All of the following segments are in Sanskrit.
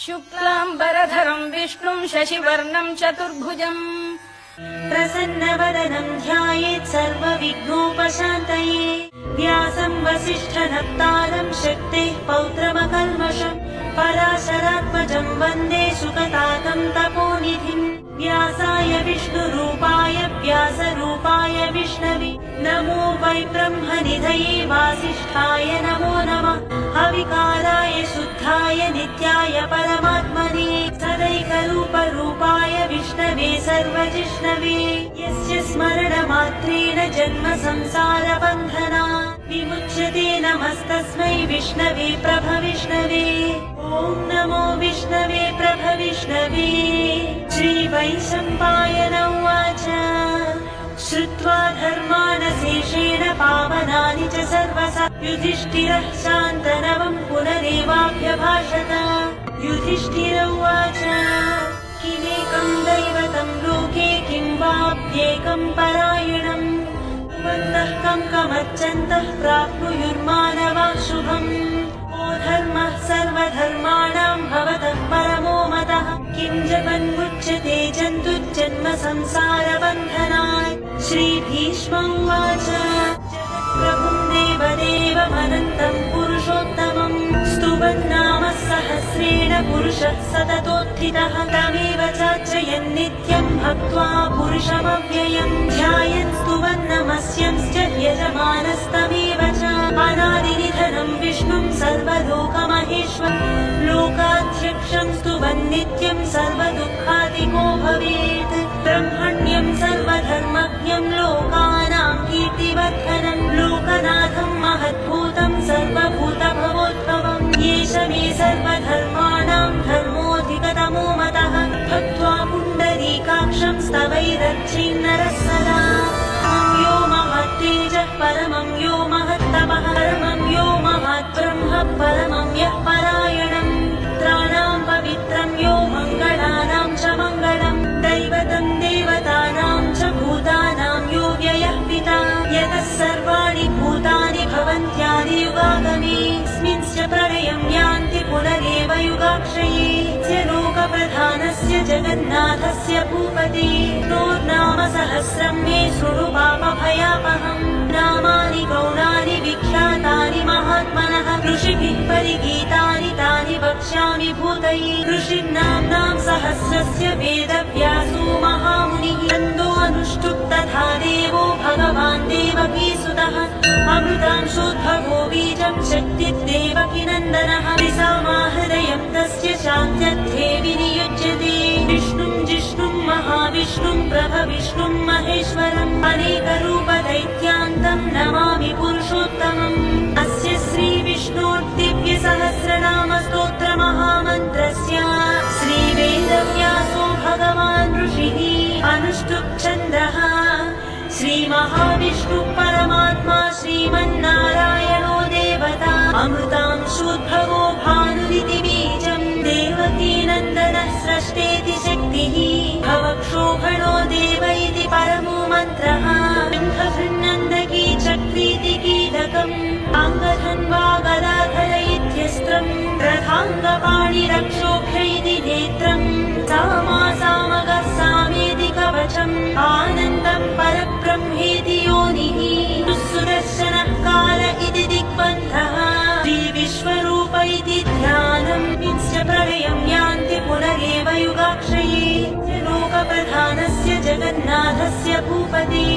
शुक्लाम्बरधरं विष्णुं शशिवर्णं चतुर्भुजम् प्रसन्नवदनं ध्यायेत् सर्वविघ्नोपशान्तये व्यासं वसिष्ठनप्तारं शक्तेः पौत्रमकल्मषम् पराशरात्मजं वन्दे सुगतातं तपोनिधिम् व्यासाय विष्णुरूपाय व्यासरूपाय विष्णवे नमो वै ब्रह्मनिधये वासिष्ठाय नमो नमः अविकाराय शुद्धाय नित्याय परमात्मने सदैकरूपरूपाय विष्णवे सर्वजिष्णवे यस्य स्मरणमात्रेण जन्म संसारबन्धना विमुच्यते नमस्तस्मै विष्णवे प्रभविष्णवे ॐ नमो विष्णवे प्रभविष्णवे। श्रीवैशम्पायन उवाच श्रुत्वा धर्मानशेषेण पावनानि च सर्वसा युधिष्ठिरः शान्तनवं पुनरेवाभ्यभाषत। युधिष्ठिर उवाच किमेकं दैवतं लोके किं वाप्येकं परायणम् वन्दः कमर्चन्तः प्राप्नुयुर्मानवाः शुभम् ओ धर्मः सर्वधर्माणां भवतः परमो मतः किं जगन्मुच्यते जन्तुर्जन्म संसारबन्धनात्। श्रीभीष्म उवाच जगत्प्रभुं देवदेवमनन्तं पुरुषोत्तमं स्तुवन्नाम सहस्रेण पुरुषः सततोत्थितः तमेव चार्चयन् नित्यं भक्त्वा पुरुषमव्ययम् ध्यायन् स्तुवन्नमस्यंश्च यजमानस्तमेव च अनादिनिधनं विष्णुं सर्वलोकमहेश्वरं लोकाध्यक्षं स्तुवन् नित्यं सर्वदुःखादिको भवेत् ब्रह्मण्यं सर्वधर्मज्ञं लोकानां कीर्तिवर्धनं लोकनाथं महद्भूतं सर्वभूतभवोद्भवम् एष मे सर्वधर्माणां धर्मोऽधिकतमो मतः भक्त्वा पुण्डरीकाक्षं स्तवैरर्चिन्नरः सदा यो महत्तेजः परमं यो महत्तपः परमं यो महद्ब्रह्म परमं यः परायणम् मित्राणां पवित्रं यो मङ्गलानां च मङ्गलम् दैवतं देवतानां च भूतानां यो व्ययः पिता यतः सर्वाणि भूतानि भवन्त्यादियुगागमेऽस्मिंश्च प्रलयं यान्ति पुनरेव युगाक्षये लोकप्रधानस्य जगन्नाथस्य भूपते नाम सहस्रं मे शृणु पापभयापहम् नामानि गौणानि विख्यातानि महात्मनः ऋषिभिः परिगीतानि तानि वक्ष्यामि भूतये ऋषिर्नाम्नां सहस्रस्य वेदव्यासो महामुनिः छन्दो अनुष्टुप् तथा देवो भगवान् देवकीसुतः अमृतांशोद्भवो बीजं शक्तिर्देवकीनन्दनः त्रिसामाहृदयं तस्य शान्त्यर्थे विनियुज्यते विष्णुं जिष्णुं महाविष्णुं प्रभविष्णुं महेश्वरम् अनेकरूपदैत्यान्तं नमामि पुरुषोत्तमम् अस्य श्रीविष्णोर्दिव्यसहस्रनामस्तोत्रमहामन्त्रस्य श्रीवेदव्यासो भगवान् ऋषिः अनुष्टुप् छन्दः श्रीमहाविष्णुः परमात्मा श्रीमन्नारायणो देवता अमृतांशोद्भवो भानुरिति बीजम् देवकीनन्दनः स्रष्टेति शक्तिः भवक्षोभणो देव इति परमो मन्त्रः सिंहसन्नन्दकी चक्रीति कीलकम् अङ्गधन्वा गदाधर इत्यस्त्रम् रथाङ्गपाणिरक्षोभ्य इति नेत्रम् सामासामगः सामेति कवचम् आनन्दम् परब्रह्मेति योनिः सुदर्शनः काल इति दिग्बन्धः श्रीविश्वरूप इति ध्यानम् विंश्च प्रलयं यान्ति पुनरेव युगाक्षये लोकप्रधानस्य जगन्नाथस्य भूपते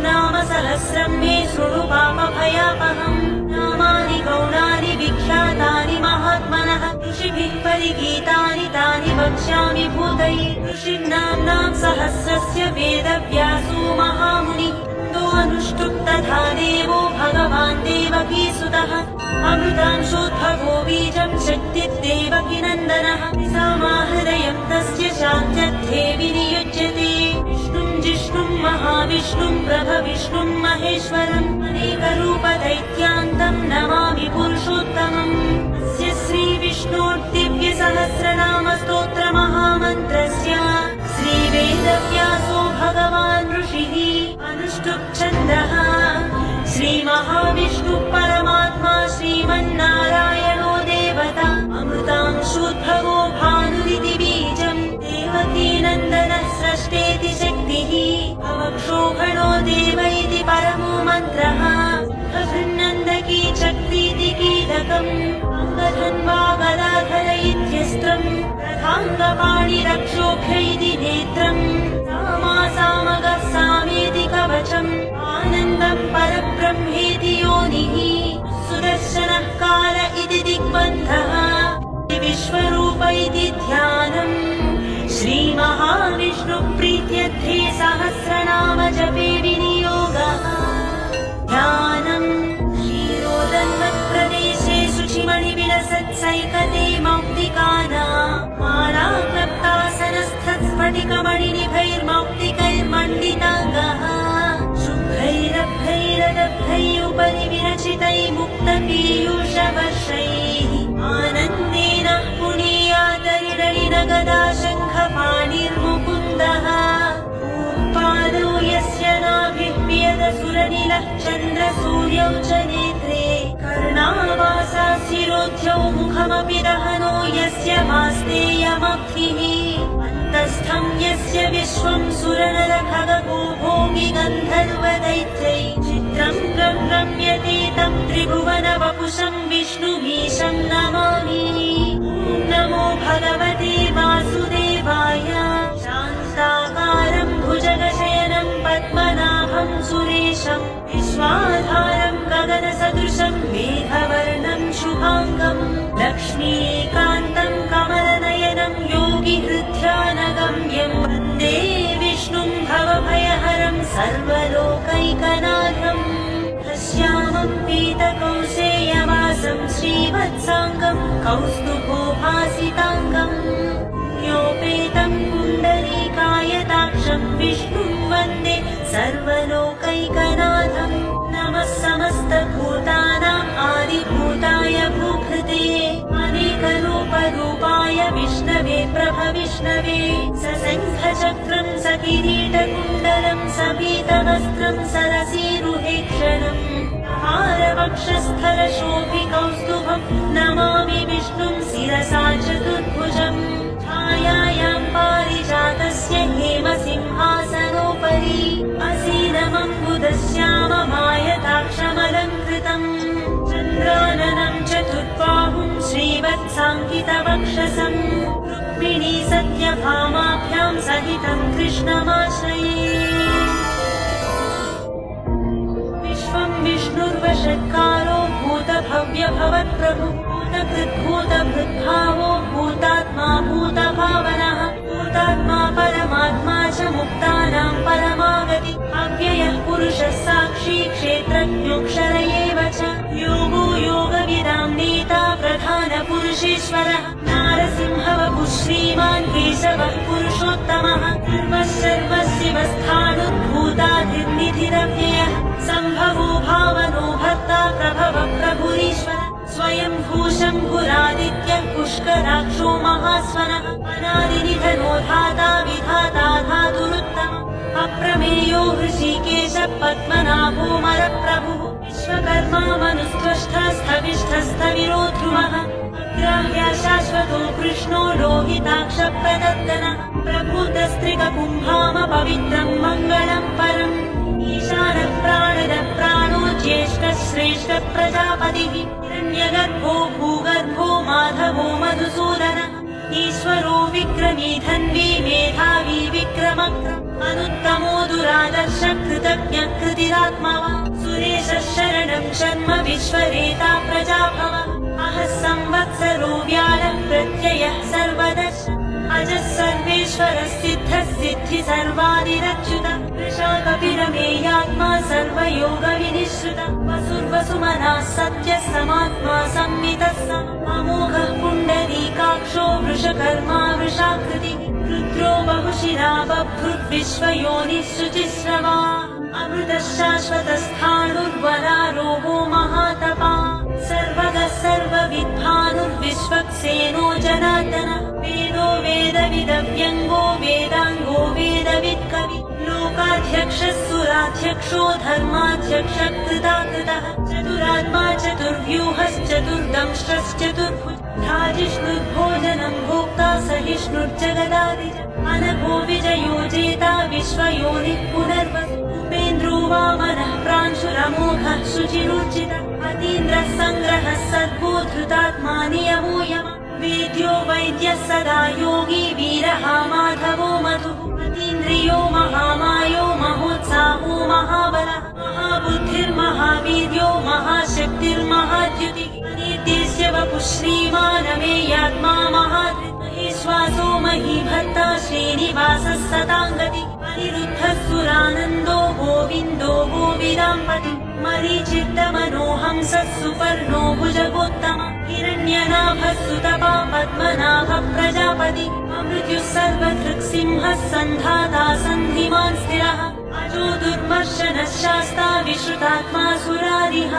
नाम सहस्रं मे शृणु पापभयापहम् नामानि गौणानि विख्यातानि महात्मनः ऋषिभिः परिगीतानि तानि वक्ष्यामि भूतये ऋषिर्नाम्नां सहस्रस्य वेदव्यासो महामुनिः अनुष्टुप् तथा देवो भगवान् देवकीसुतः अमृतांशोद्भवो बीजं शक्तिर्देवकीनन्दनः त्रिसामाहृदयं तस्य शान्त्यर्थे विनियुज्यते विष्णुं जिष्णुं महाविष्णुं प्रभविष्णुं महेश्वरम् अनेकरूपदैत्यान्तं नमामि पुरुषोत्तमम् अस्य श्रीविष्णोर्दिव्यसहस्रनामस्तोत्रमहामन्त्रस्य श्रीवेदव्यासो भगवान् ऋषिः अनुष्टुप् छन्दः श्रीमहाविष्णुः परमात्मा श्रीमन्नारायणो देवता अमृतांशोद्भवो महान्त्रः अभृन्नन्दकी चक्रीतिकीलकम् अङ्गधन्वा गदाधर इत्यस्त्रम् रथाङ्गपाणिरक्षोभ्य इति नेत्रम् सामासामगः सामेति कवचम् आनन्दम् परब्रह्मेति योनिः सुदर्शनः काल इति दिग्बन्धः विश्वरूप इति ध्यानम् श्रीमहाविष्णुप्रीत्यर्थे सहस्रनाम जपे विनियोगः ध्यानम् क्षीरोदन्मत्प्रदेशे शुचिमणिविलसत्सैकते मौक्तिकानाम् मालाक्लप्तासनस्थत्स्फटिकमणिनिभैर्मौक्तिकैर्मण्डिताङ्गः शुभ्रैरभ्रैरदभ्रैः उपरि विरचितैः मुक्तपीयूषवर्षैः आनन्देन पुनीयातरिडलिन गदा शङ्खपाणिर्मुकुन्दः पादौ यस्य नाभिः पियदसुरनिलः चन्द्रसूर्यौ च नेत्रे कर्णावासा शिरोध्यौ मुखमपि दहनो यस्य वास्तेयमब्धिः अन्तस्थं यस्य विश्वं सुरनरखगो भोगि गन्धर्वदैत्यै चित्रं प्रम्यते तं त्रिभुवनवपुषं विष्णुमीशं नमामि। नमो भगवते वासुदेवाय शान्ताकारं भुजगशयनं पद्मनाभं सुरेशं विश्वाधारं गगनसदृशं मेघवर्णं शुभाङ्गं लक्ष्मीकान्तं कमलनयनं योगिहृद्यानगम्यं वन्दे विष्णुं भवभयहरं सर्वलोकैकनाथम् श्यामं पीतकौशेयवासं श्रीवत्साङ्गं कौस्तुभोभासिताङ्गं योपेतं पुण्डरीकायताक्षं विष्णुं वन्दे सर्वलोकैकनाथम् नमः समस्तभूतानाम् आदिभूताय भूभृते अनेकरूपरूपाय विष्णवे प्रभविष्णवे सशङ्खचक्रं सकिरीटकुण्डलं सपीतवस्त्रं सरसीरुहेक्षणम् हारवक्षस्थलशोभिकौस्तुभं नमामि विष्णुं शिरसा चतुर्भुजम् छायायां पारिजातस्य हेमसिंहासनोपरि असीनमम्बुदश्याममायताक्षमलङ्कृतम् चन्द्राननं चतुर्बाहुं श्रीवत्साङ्कितवक्षसम् रुक्मिणी सत्यभामाभ्यां सहितं कृष्णमाश्रये विश्वं विष्णुर्वषट्कारो भूतभव्यभवत्प्रभु भूतकृद्भूतभृद्भावो भूतात्मा भूतभावनः भूतात्मा परमात्मा च मुक्तानां परमागति अव्ययः पुरुषः साक्षी क्षेत्रज्ञोऽक्षर एव च योगो योगविदां नेता प्रधानपुरुषेश्वरः नारसिंहवपुः श्रीमान् केशवः पुरुषोत्तमः सर्वस्यर्वशिवस्थाणुर्भूताधिर्निधिरव्ययः सम्भवो भावनो भर्ता प्रभवः प्रभुरीश्वर स्वयं भूशम्भुरादित्यः पुष्कराक्षो महास्वनः अनादिनिधनो धाता विधाता धातुरुत्तमः अप्रमेयो हृषीकेश पद्मनाभो मरप्रभुः विश्वकर्मा मनुस्त्वष्टस्थविष्ठस्थविरो ध्रुवः अग्राह्य शाश्वतो कृष्णो लोहिताक्षप्रदत्तनः प्रभूतस्त्रिकपुंहाम पवित्रं मङ्गलं परम् ईशानः प्राणदः प्राणो ज्येष्ठः श्रेष्ठः प्रजापतिः हिरण्यगर्भो भूगर्भो माधवो मधुसूदनः ईश्वरो विक्रमी धन्वी मेधावी विक्रमक्रम अनुत्तमो दुरादर्श कृतज्ञः कृतिरात्मवा सुरेशः शरणं शर्म विश्वरेता प्रजाभव अहः संवत्सरो व्यालः प्रत्ययः सर्वदर्श अजः सर्वेश्वरः सिद्धः सिद्धि सर्वादिरच्युतः वृषाकपिरमेयात्मा सर्वयोगविनिश्रुतः वसुर्वसुमनः सत्यः समात्मा संवितः अमोघः पुण्डरीकाक्षो वृषकर्मा वृषाकृतिः रुद्रो बहुशिरा बभ्रुर्विश्वयोनिः शुचिस्रवा अमृतः शाश्वतस्थाणुर्वरारोहो महातपा सर्वगः सर्वविद्भानुर्विश्वक्सेनो जनार्दनः वेदो वेदविदव्यङ्गो वेदाङ्गो वेदवित्कवि लोकाध्यक्षः सुराध्यक्षो धर्माध्यक्षः कृताकृतः चतुरात्मा चतुर्व्यूहश्चतुर्दंष्ट्रश्चतुर्भुज भ्राजिष्णुर्भोजनं भोक्ता सहिष्णुर्जगदादिज अनघो विजयो जेता विश्वयोनिः पुनर्वसु उपेन्द्रो सुवामनः प्रांशुरमोघः शुचिरुचितः अतीन्द्रः सङ्ग्रहः सद्भो धृतात्मा नियमो यमः वेद्यो वैद्यः सदा योगी वीरः माधवो मधुः अतीन्द्रियो महामायो महोत्साहो महाबलः महाबुद्धिर्महावीर्यो महाशक्तिर्महाद्युतिः अनित्यस्य वपुः श्रीमानमेयात्मा महाश्वासो महीभर्ता श्रीनिवासः सताङ्गतिः अनिरुद्धः सुरानन्दो गोविन्दो गोविदाम्पतिः मरीचित्तमनोहंसः सुपर्णो भुजगोत्तमः हिरण्यनाभः सुतपा पद्मनाभः प्रजापति अमृत्युः सर्वदृक्सिंहः सन्धाता सन्धिमान् स्थिरः अजो दुर्मर्शनः शास्ता विश्रुतात्मा सुरारिः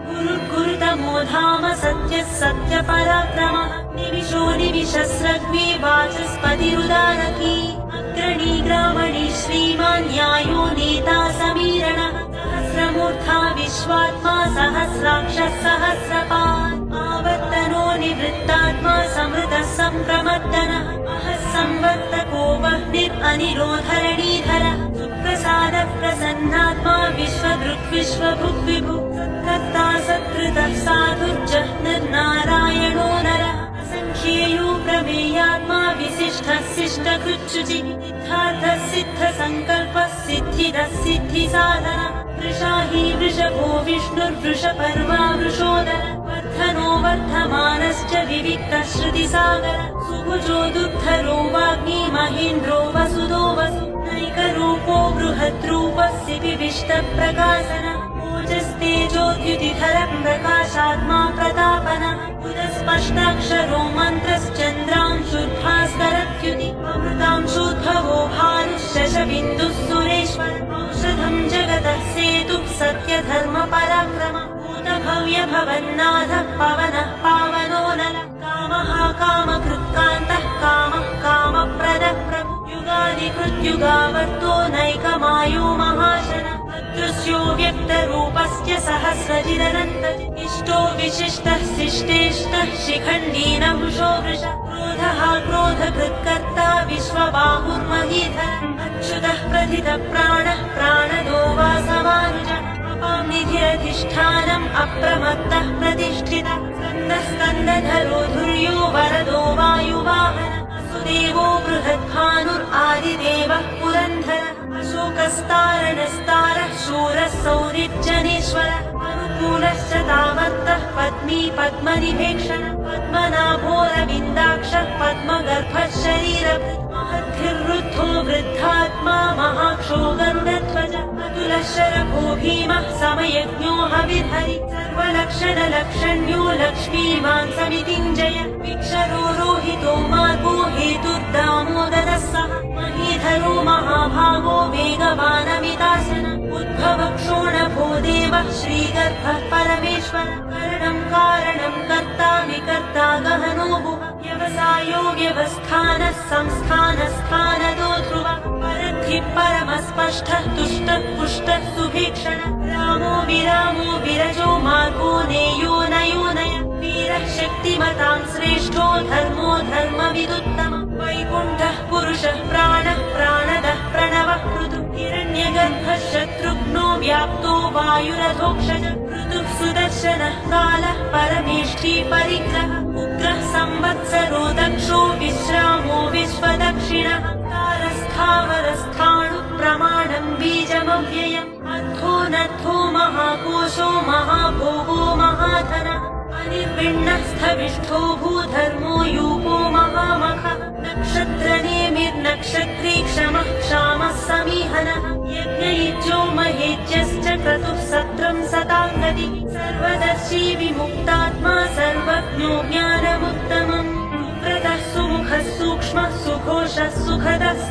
गुरुर्गुरुतमो धाम सत्यः सत्यपराक्रमः निमिषो निमिषस्रग्वी वाचस्पतिरुदारकी अग्रणी ग्रामणी श्रीमान् न्यायो नेता समीरणः सहस्रमूर्धा विश्वात्मा सहस्राक्षः सहस्रपात् आवर्तनो निवृत्तात्मा समृतः सम्प्रमर्दनः अहः संवर्तको वह्निर् अनिरोधरणीधरः सुप्रसादः प्रसन्नात्मा विश्वदृक् विश्वभुक् विभुः सत्कर्ता सत्कृतः साधुर्जह्निर्नारायणो नरः असङ्ख्येयो प्रमेयात्मा विशिष्टः शिष्टकृच्छुचिः सिद्धार्थः सिद्धसङ्कल्पः सिद्धिदः सिद्धिसाधनः वृषाही वृषभो विष्णुर्वृषपर्वा वृषोदरः वर्धनो वर्धमानश्च विविक्तः श्रुतिसागरः सुभुजो दुग्धरो वाग्मी महेन्द्रो वसुदो वसु नैकरूपो बृहद्रूपस्य विविष्टप्रकाशनः ओजस्तेजोद्युतिधरः प्रकाशात्मा प्रतापनः उदस्पष्टाक्षरो मन्त्रश्चन्द्रांशुर्भास्करद्युति अमृतांशोद्भवो भानुः शशबिन्दुः सुरेश्वर औषधम् जगतः सेतुः सत्यधर्मपराक्रमः भूतभव्यभवन्नाथः पवनः पावनो नरः कामः कामकृत्कान्तः कामः कामप्रदः प्रभु युगादिकृत्युगावर्तो नैकमायो महाशनः अदृश्यो व्यक्तरूपस्य सहस्रजिदनन्तः इष्टो विशिष्टः शिष्टेष्टः शिखण्डी नहुषो वृषः क्रोधः क्रोधकृत्कर्ता विश्वबाहुर्महीधरः अच्युतः प्रथितः प्राणः प्राणदो वा समानुजः अपां निधिरधिष्ठानम् अप्रमत्तः प्रतिष्ठितः स्कन्दः स्कन्दधरो धुर्यो वरदो वायुवाहनः वसुदेवो बृहद्भानुरादिदेवः पुरन्धरः अशोकस्तारणस्तारः शूरः सौरिज्जनेश्वरः अनुकूलश्च तावन्तः पद्मी पद्मनिभेक्षणः पद्मनाभोरविन्दाक्षः पद्मगर्भः शरीरभृत् महद्भिर्वृद्धो वृद्धात्मा महाक्षो गरुडध्वजः अतुलः शरभो भीमः समयज्ञो हविर्हरि सर्वलक्षणलक्षण्यो लक्ष्मीवान् समितिञ्जय विक्षरो रोहितो मार्गो हेतुर्दामोदरः सः महीधरो महाभागो वेगवानमितासनः उद्भवक्षोणभो देवः श्रीगर्भः परमेश्वरः करणम् कारणम् कर्ता विकर्ता गहनो गुहः व्यवसायो व्यवस्थानः संस्थानस्थानदो ध्रुवः परद्धिः परमस्पष्टः तुष्टः पुष्टः सुभीक्षणः रामो विरामो विरजो मार्गो नेयो नयो नय वीरः शक्तिमतां श्रेष्ठो धर्मो धर्मविदुत्तमः वैकुण्ठः पुरुषः प्राणः प्राणदः प्रणवः ऋतुः हिरण्यगर्भः शत्रुघ्नो व्याप्तो वायुरधोक्षजः ऋतुः सुदर्शनः कालः परमेष्ठी परिग्रहः उग्रः संवत्सरो दक्षो विश्रामो विश्वदक्षिणः कारस्थावरस्थाणुः प्रमाणम् बीजमव्ययम् अर्थो नर्थो महाकोशो महाभोगो महाधनः अनिर्विण्णः स्थविष्ठो भूधर्मो यूपो महामखः नक्षत्रनेमिर्नक्षत्री क्षमः क्षामः समीहनः यज्ञयुज्यो महेज्यश्च क्रतुः सत्रम् सताङ्गतिः सर्वदर्शी विमुक्तात्मा सर्वज्ञो ज्ञानमुत्तमम् सुव्रतः सुमुखः सूक्ष्मः सुघोषः सुखदः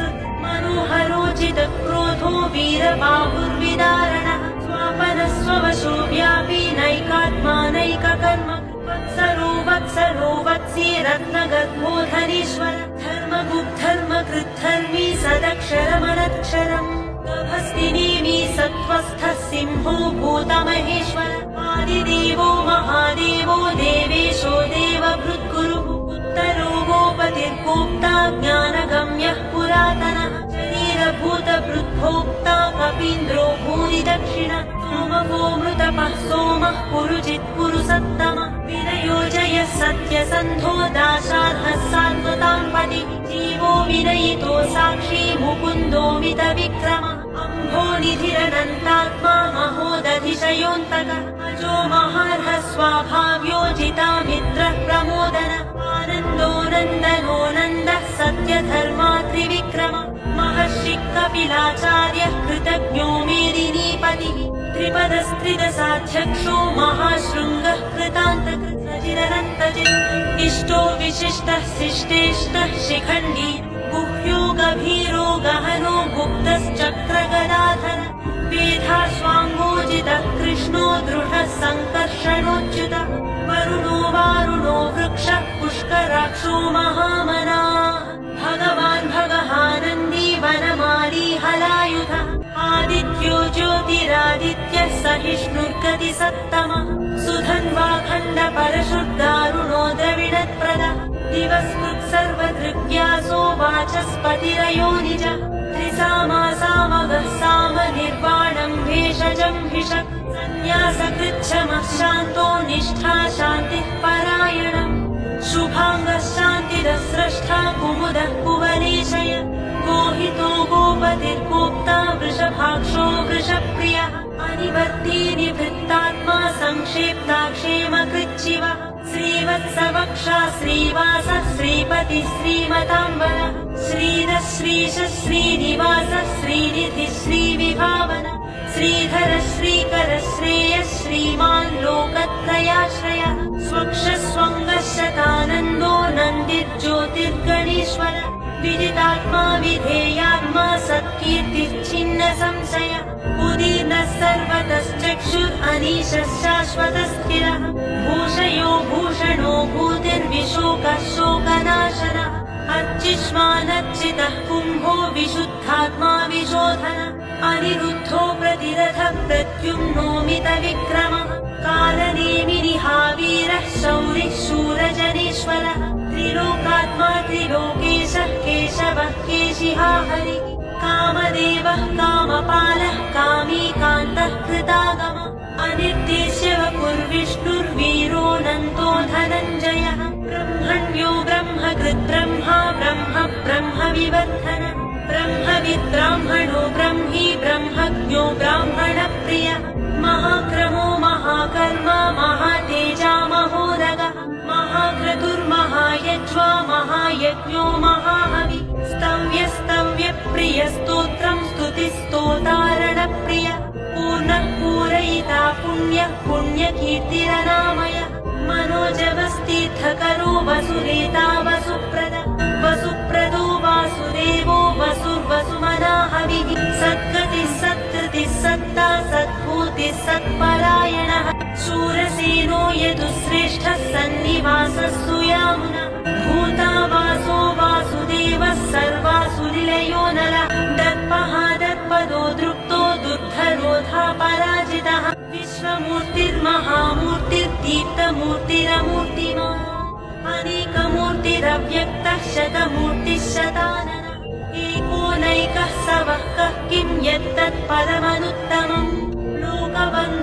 मनोहरोचितः क्रोधो वीरबाहुर्विदारणः स्वापनः स्ववशो व्यापी नैकात्मा नैककर्म वत्सरो वत्सरो वत्सी रत्नगर्भो धनीश्वर धर्मगुद्धर्मकृद्धर्मी सदक्षरमनक्षरम् गभस्तिनेमि सत्त्वस्थः सिंहो भूतमहेश्वर आदिदेवो महादेवो देवेशो देवभृद्गुरुः उत्तरो गोपतिर्गोप्ता ज्ञानगम्यः पुरातनः शरीरभूत वृद्धोक्ता कपीन्द्रो भूरि दक्षिण सोमको मृतपः सोमः पुरुजित् पुरु सत्तम विनयोजय सत्यसन्धो दाशार्हः सात्वतां पदि जीवो विनयितो साक्षी मुकुन्दो मित विक्रम अम्भो निधिरनन्तात्मा महोदधिशयोऽन्तक अजो महार्हः स्वाभाव्योजिता मित्रः प्रमोदन आनन्दो नन्दनो नन्दः सत्यधर्मा त्रिविक्रम महर्षि कपिलाचार्यः कृतज्ञो मेदिनीपतिः त्रिपदस्त्रिदशाध्यक्षो महाशृङ्गः कृतान्तकृतजिरनन्तजित् इष्टो विशिष्टः शिष्टेष्टः शिखण्डी गुह्यो गभीरो गहनो गुप्तश्चक्रगदाधर वेधाश्वाङ्गोजितः कृष्णो दृढः सङ्कर्षणोच्युतः वरुणो वारुणो वृक्षः पुष्कराक्षो महामनाः भगवान् भगहानन्दी वनमाली हलायुधः आदित्यो ज्योतिरादित्यः सहिष्णुर्गति सत्तमः सुधन्वा खण्ड परशुर्दारुणो द्रविणप्रदः दिवस्कृत् सर्वदृग्यासो वाचस्पतिरयो निजः त्रिसामा सामगः साम निर्वाणं भेषजं भिषक् सन्न्यासकृच्छमः शान्तो निष्ठा शान्तिः परायणम् शुभाङ्गः शान्तिरस्रष्टा कुमुदः कुवलेशय गोहितो गोपतिर्गोप्ता वृषभाक्षो वृषप्रियः अनिवर्ती निवृत्तात्मा संक्षेप्ताक्षेमकृच्छिवः श्रीवत्सवक्षा श्रीवासः श्रीपतिः श्रीमताम्बरः श्रीधः श्रीशः श्रीनिवासः श्रीनिधिः श्रीविभावन श्रीधर श्रीकर श्रेयः श्रीमान् लोकत्रयाश्रयः स्वक्षस्वङ्गः शतानन्दो नन्दिर्ज्योतिर्गणेश्वर विदितात्मा विधेयात्मा सत्कीर्तिश्चिन्न संशय उदीर्णः सर्वतश्चक्षुरनीशः शाश्वतस्थिरः भूषयो भूषणो भूतिर्विशोकः शोकनाशनः अर्चिष्मानर्चितः कुम्भो विशुद्धात्मा विशोधन अनिरुद्धो प्रतिरथः प्रद्युम्नो मित विक्रमः कालनेमिनिहावीरः शौरिः शूरजनेश्वरः त्रिलोकात्मा त्रिलोकेशः केशवः केशिहा हरिः कामदेवः कामपालः कामीकान्तः कृतागमः अनिर्देश्य वपुर्विष्णुर्वीरोऽनन्तो धनञ्जयः ब्रह्मण्यो ब्रह्मकृद्ब्रह्मा ब्रह्म ब्रह्म विवर्धन ब्रह्मविद्ब्राह्मणो ब्रह्मी ब्रह्मज्ञो ब्राह्मणप्रियः महाक्रमो महाकर्मा महातेजा महोदगः महाक्रतुर्महायज्वा महायज्ञो महाहवि स्तव्यस्तव्यप्रियस्तोत्रं स्तुतिस्तोतारणप्रियः पूर्णः पूरयिता पुण्यः पुण्यकीर्तिरनामयः मनोजवस्तीर्थकरो वसुरेता वसुप्रद वसुप्रदो वासुदेवो वसुर्वसुमनाहविः सद्गतिः सत्कृतिः सत्ता सद्भूतिः सत्परायणः शूरसेनो यदुश्रेष्ठः सन्निवासः सुयामुनः भूतावासो वासुदेवः सर्वासुनिलयो नरः दर्पः दर्पदो दृप्तो दुर्धरोधा पराजितः विश्वमूर्तिर्महामूर्तिर्दीप्तमूर्तिरमूर्तिमा अनेकमूर्तिरव्यक्तः शतमूर्तिः शताननः एकोनैकः सवः कः किं यत्तत् परमनुत्तमम्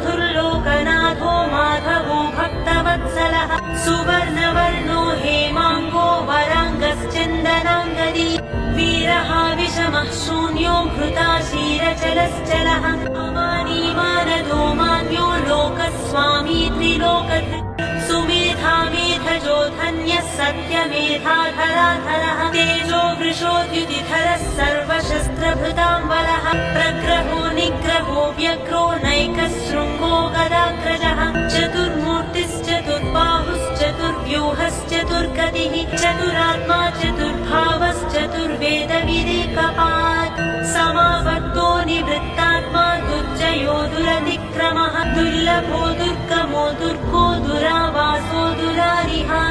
लोकबन्धुर्लोकनाथो माधवो भक्तवत्सलः सुवर्णवर्णो हेमाङ्गो वराङ्गश्चन्दनाङ्गदी वीरः विषमः शून्यो घृता क्षीरचलश्चलः अमानीमानदो मान्यो लोकस्वामी त्रिलोकधृत् सुमेधा मेधजो धन्यः सत्यमेधाधराधरः तेजो वृषोद्युतिधरः सर्वशस्त्रभृताम्बरः प्रग्रहो निग्रहो व्यग्रो नैकः शृङ्गो गदाग्रजः चतुर्मूर्तिश्चतुर्बाहुश्चतुर्व्यूहश्चतुर्गतिः चतुरात्मा चतुर्भावश्चतुर्वेदविदेकपात् समावर्तो निवृत्तात्मा दुर्जयो दुरतिक्रमः दुर्लभो दुर्गमो दुर्गो दुरावासो दुरारिहा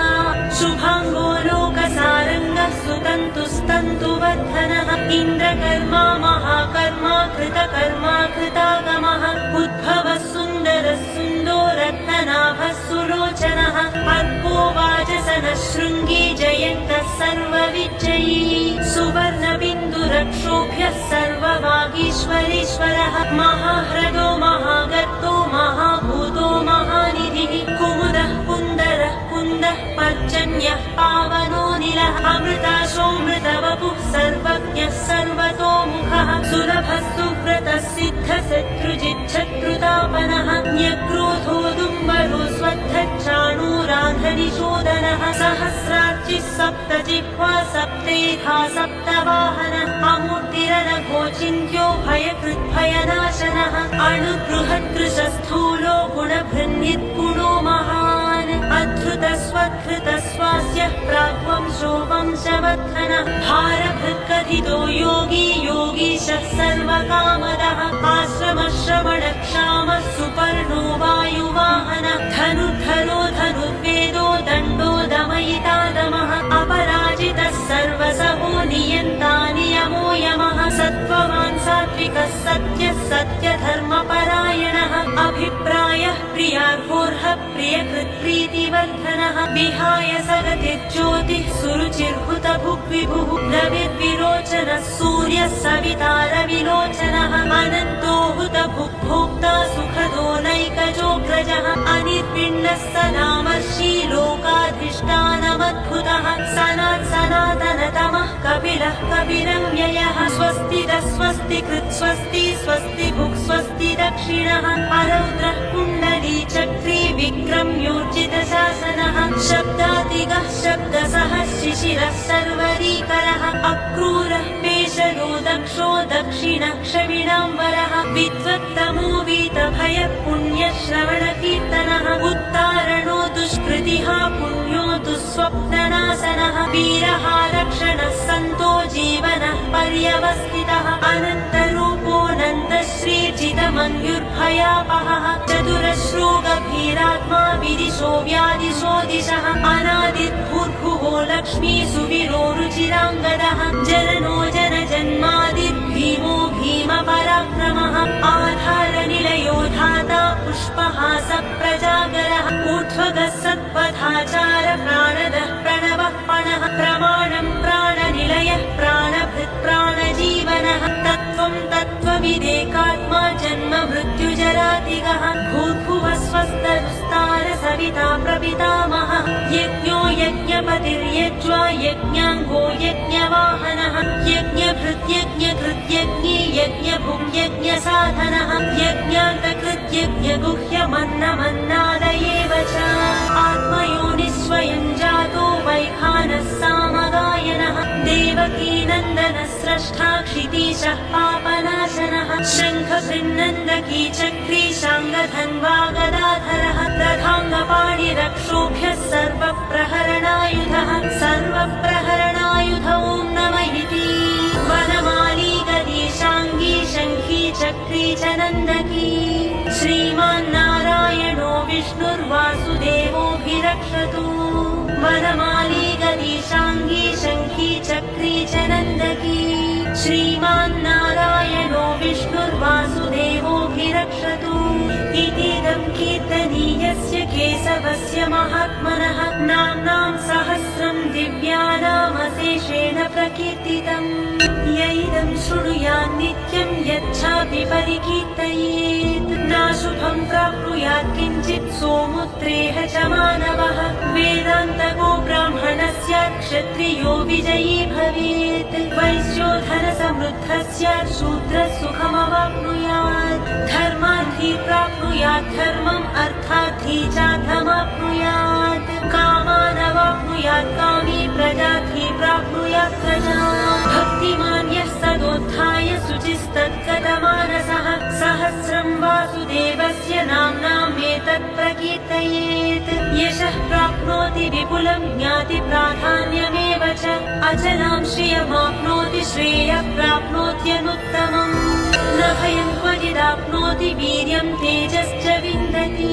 शुभाङ्गो लोकसारङ्गः सुतन्तुस्तन्तुवर्धनः इन्द्रकर्मा महाकर्मा कृतकर्मा कृतागमः उद्भवः सुन्दरः सुन्दो रत्ननाभः सुलोचनः अर्को वाजसनः शृङ्गी जयन्तः सर्वविजयी सुवर्णबिन्दुरक्षोभ्यः सर्व वागीश्वरेश्वरः महाह्रदो महागर्तो महाभूतो महानिधिः कुमुदः कुन्दरः कुन्दः पर्जन्यः पावनो निलः अमृताशोऽमृतवपुः सर्वज्ञः सर्वतोमुखः सुलभः सुव्रतः सिद्धः शत्रुजिच्छत्रुतापनः न्यक्रोधो दुम्बरो स्वद्धच्छाणूराधनिशोदनः सहस्रार्चिः सप्तजिह्वा सप्तेधा सप्तवाहनः अमूर्तिरनघोचिन्त्यो भयकृद्भयनाशनः अणुबृहद्दृशस्थूलो गुणभृन्निर्गुणो महान् अधृतस्वधृतस्वास्यः प्राग्वंशो वंशवर्धनः भारभृत्कथितो योगी योगीशः सर्वकामदः आश्रमश्रवणक्षामः सुपर्णो वायुवाहनः धनुर्धरो धनुर्वेदो दण्डो दमयिता दमः अपराजितः सर्वसहो नियन्ता नियमो यमः सत्त्ववान् सात्विकः सत्यः सत्यधर्मपरायणः अभिप्रायः प्रियार्होर्हः प्रियकृत्प्रीतिवर्धनः विहाय सरतिर्ज्योतिः सुरुचिर्हुतभुग्विभुः रविर्विरोचनः सूर्यः सवितारविलोचनः अनन्तो हुतभुग्भोक्ता सुखदो नैकजोऽग्रजः अनिर्विण्णः सदामर्षि लोकाधिष्ठानमद्भुतः सनातनतमः कपिलः कपिरव्ययः स्वस्तिदः स्वस्तिकृत् स्वस्ति स्वस्ति भुक् स्वस्ति दक्षिणः अरौद्रः कुण्डली चक्री विक्रम्योर्जितशासनः शब्दातिगः शब्दसः शिशिरः सर्वरीकरः अक्रूरः पेशलो दक्षो दक्षिणः क्षविणाम्बरः विद्वत्तमो वीतभयः पुण्यश्रवणकीर्तनः उत्तारणो दुष्कृतिः पुण्यो दुःस्वप्ननाशनः वीरः रक्षणः सन्तो जीवनः पर्यवस्थितः अनन्तरूपोऽनन्तश्रीर्जितमन्युर्भयापहः चतुरश्रो गभीरात्मा विदिशो व्यादिशो दिशः अनादिर्भूर्भुवो लक्ष्मी सुवीरो रुचिराङ्गदः जननो जनजन्मादिर्भीमो भीमपराक्रमः आधारनिलयो धाता पुष्पहास प्रजागरः ऊर्ध्वगः सत्पथाचार प्राणदः प्रणवः पणः प्रमाणं प्राणनिलयः प्राणभृत् प्राणजीवनः तत्त्वं तत्त्वविदेकात्मा जन्म मृत्युजरातिगः भूर्भुवः स्वस्तरुस्तार सविता प्रपितामहः यज्ञो यज्ञपतिर्यज्वा यज्ञाङ्गो यज्ञवाहनः यज्ञभृत्यज्ञकृत्यज्ञी यज्ञभुग्यज्ञसाधनः यज्ञान्तकृत्यज्ञगुह्यमन्नमन्नादयेव च आत्मयोनिस्वयं जातो वैखानः सामगायनः देवकीनन्दनः स्रष्टा क्षितीशः पापनाशनः शङ्खकृन्नन्दकी चक्री शाङ्गधन्वा गदाधरः रथाङ्गपाणिरक्षोभ्यः सर्वप्रहरणायुधः सर्वप्रहरणायुध ॐ नमः इति वनमाली गदीशाङ्गी शङ्खी चक्री च नन्दकी श्रीमान्नारायणो विष्णुर्वासुदेवोऽभिरक्षतु वनमाली गदीशाङ्गी शङ्खी चक्री च नन्दकी श्रीमान्नारायणो विष्णुर्वासुदेवोऽभिरक्षतु इतीदं कीर्तनीयस्य केशवस्य महात्मनः नाम्नां सहस्रं दिव्यानामशेषेण प्रकीर्तितम् यैदं शृणुयात् नित्यं यच्छापि परिकीर्तयेत् नाशुभं प्राप्नुयात् किञ्चित् सोमुत्रेह च मानवः वेदान्तको ब्राह्मणः स्यात् क्षत्रियो विजयी भवेत् वैश्यो धनसमृद्धः स्यात् शूद्रः सुखमवाप्नुयात् धर्मार्थी प्राप्नुयात् धर्मम् अर्थार्थी चार्थमाप्नुयात् कामानवाप्नुयात् कामी प्रजार्थी प्राप्नुयात् प्रजा भक्तिमान् यः सदोत्थाय शुचिस्तद्गतमानसः सहस्रं वासुदेवस्य नाम्नामेतत् प्रकीर्तयेत् यशः प्राप्नोति विपुलं ज्ञाति प्राधान्यमेव च अचलां श्रियमाप्नोति श्रेयः प्राप्नोत्यनुत्तमम् न भयं क्वचिदाप्नोति वीर्यं तेजश्च विन्दति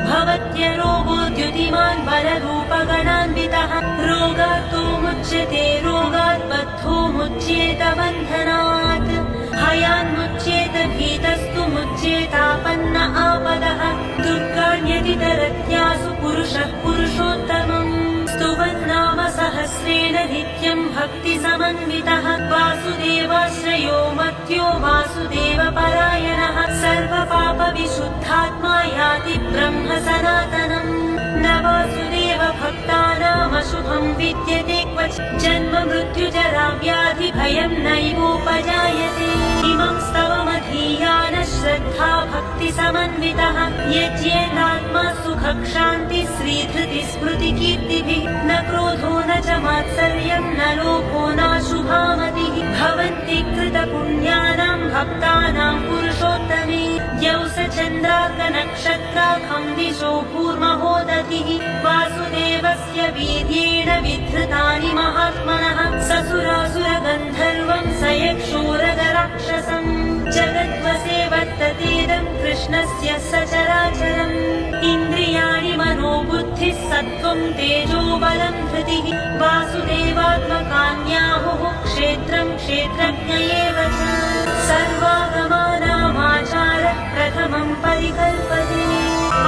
भवत्यरोगो द्युतिमान् बलरूपगणान्वितः रोगात्तो मुच्यते रोगात् बद्धो मुच्येत बन्धनात् भयान्मुच्येत भीतस्तु मुच्येतापन्न आपदः दुर्गाण्यतितरत्यासु पुरुषः पुरुषोत्तमम् स्तुवन्नाम सहस्रेण नित्यं भक्तिसमन्वितः वासुदेवाश्रयो मत्यो वासुदेवपरायणः सर्वपापविशुद्धात्मा याति ब्रह्म सनातनम् न वासुदेव भक्तानामशुभम् विद्यते क्वचित् जन्म मृत्युजरा व्याधि भयम् नैवोपजायते इमं स्तवमधीयानः श्रद्धा भक्ति समन्वितः यज्ञेनात्मा सुखक्षान्ति श्रीधृति स्मृति कीर्तिभिः न क्रोधो न च मात्सर्यम् न लोभो नाशुभामतिः भवन्ति कृतपुण्यानां भक्तानां पुरुषोत्तमे यौ स चन्द्रार्कनक्षत्राखं दिशो भूर्महोदधिः वासुदेवस्य वीर्येण विधृतानि महात्मनः ससुरासुरगन्धर्वं स यक्षोरगराक्षसम् जगद्वसे वर्ततेदं कृष्णस्य सचराचरम् इन्द्रियाणि मनोबुद्धिः सत्त्वं तेजो बलं धृतिः वासुदेवात्मकान्याहुः क्षेत्रं क्षेत्रज्ञ एव च सर्वागमानामाचारः प्रथमं परिकल्पते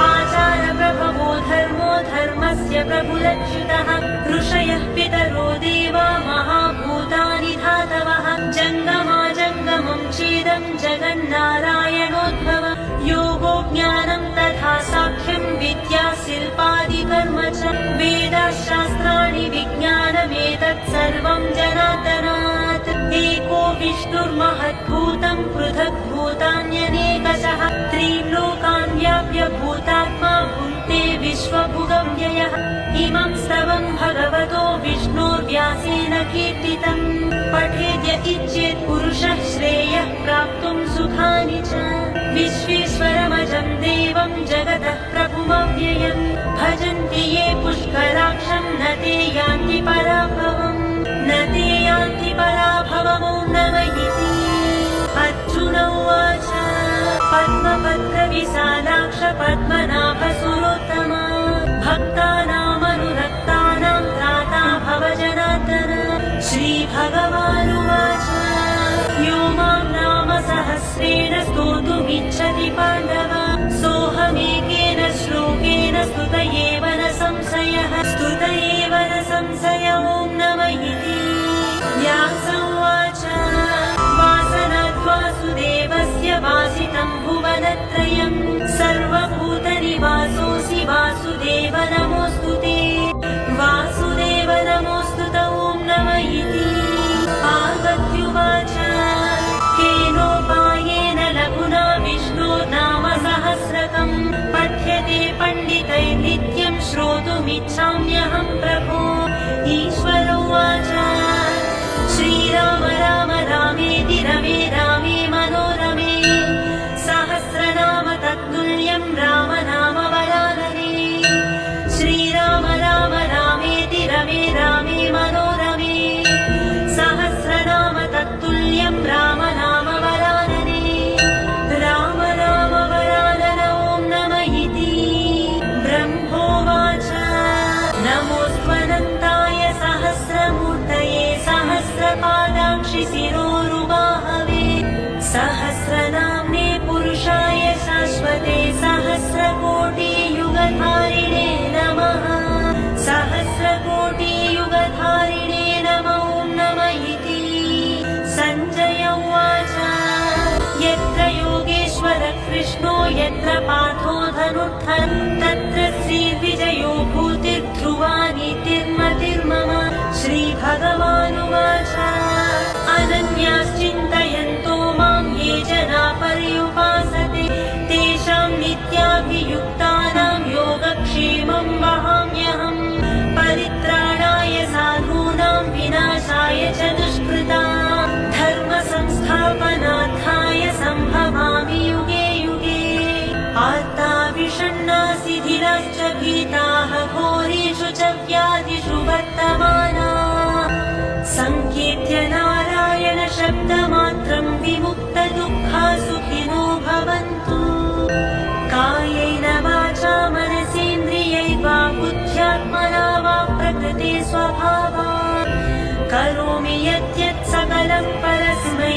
आचारप्रभवो धर्मो धर्मस्य प्रभुरच्युतः ऋषयः पितरो देवा महाभूतानि धातवः जङ्गमाजङ्गमं चेदं जगन्नारायणोद्भव योगो ज्ञानं तथा साख्यं विद्या शिल्पादिकर्म च वेदशास्त्राणि विज्ञानमेतत् सर्वं जनार्दनात् एको विष्णुर्महद्भूतं पृथग्भूतान्यनेकशः त्रीन् लोकान् व्याप्य भूतात्मा भुङ्क्ते विश्वभुगव्ययः इमं स्तवं भगवतो विष्णोर्व्यासेन कीर्तितम् पठेद्य इच्छेत् पुरुषः श्रेयः प्राप्तुं सुखानि च विश्वेश्वरमजं देवं जगतः प्रभुमव्ययम् भजन्ति ये पुष्कराक्षं न ते यान्ति पराभवम् न ते यान्ति पराभवमो नमः इति अर्जुन उवाच पद्मपत्रविशालाक्ष पद्मनाभसुरोत्तमा भक्तानामनुरक्तानां त्राता भव जनार्दन श्रीभगवानुवाच यो मां नाम सहस्रेण स्तोतुमिच्छति पाण्डव सोऽहमेकेन श्लोकेन स्तुत एव न संशयः स्तुत एव न संशय ॐ नमः इति व्यास उवाच वासनाद्वासुदेवस्य वासितं भुवनत्रयम् सर्वभूतनिवासोऽसि वासुदेव नमोऽस्तु ते वासुदेव नमोऽस्तु ॐ नमः इति पार्वत्युवाच केनोपायेन लघुना विष्णो नाम सहस्रकम् पठ्यते पण्डितैर्नित्यं श्रोतुमिच्छाम्यहं प्रभो ईश्वर उवाच श्रीराम राम रामेति रमे रामे मनोरमे सहस्रनाम तत्तुल्यं राम नाम वरानने श्रीराम राम रामेति रमे रामे मनोरमे सहस्रनाम तत्तुल्यं राम नाम वरानने राम राम वरानन ॐ नमः इति ब्रह्मोवाच नमोऽस्त्वनन्ताय सहस्रमूर्तये सहस्रपादाक्षि शिरोरुबाहवे सहस्रनाम्ने पुरुषाय शाश्वते सहस्रकोटियुगधारिणे नमः सहस्रकोटियुगधारिणे नमो नमः इति सञ्जय उवाच यत्र योगेश्वर कृष्णो यत्र पार्थो धनुर्धर तत्र श्रीविजयो भूतिर्ध्रुवा नीतिर्मतिर्मम श्रीभगवानुवाच अनन्याश्चिन्तयन्तो मां ये जना पर्युपासते तेषां नित्याभियुक्तानां योगक्षेमं वहाम्यहम् परित्राणाय साधूनां विनाशाय च दुष्कृतां धर्मसंस्थापनार्थाय सम्भवामि युगे युगे आर्ता विषण्णा शिथिलाश्च भीताः घोरेषु च व्याधिषु वर्तमाना सङ्कीर्त्य नारायण शब्दमात्रं विमुक्तदुःखा सुखिनो भवन्तु कायेन वाचा मनसेन्द्रियैर्वा बुद्ध्यात्मना वा प्रकृते स्वभावात् करोमि यद्यत् सकलं परस्मै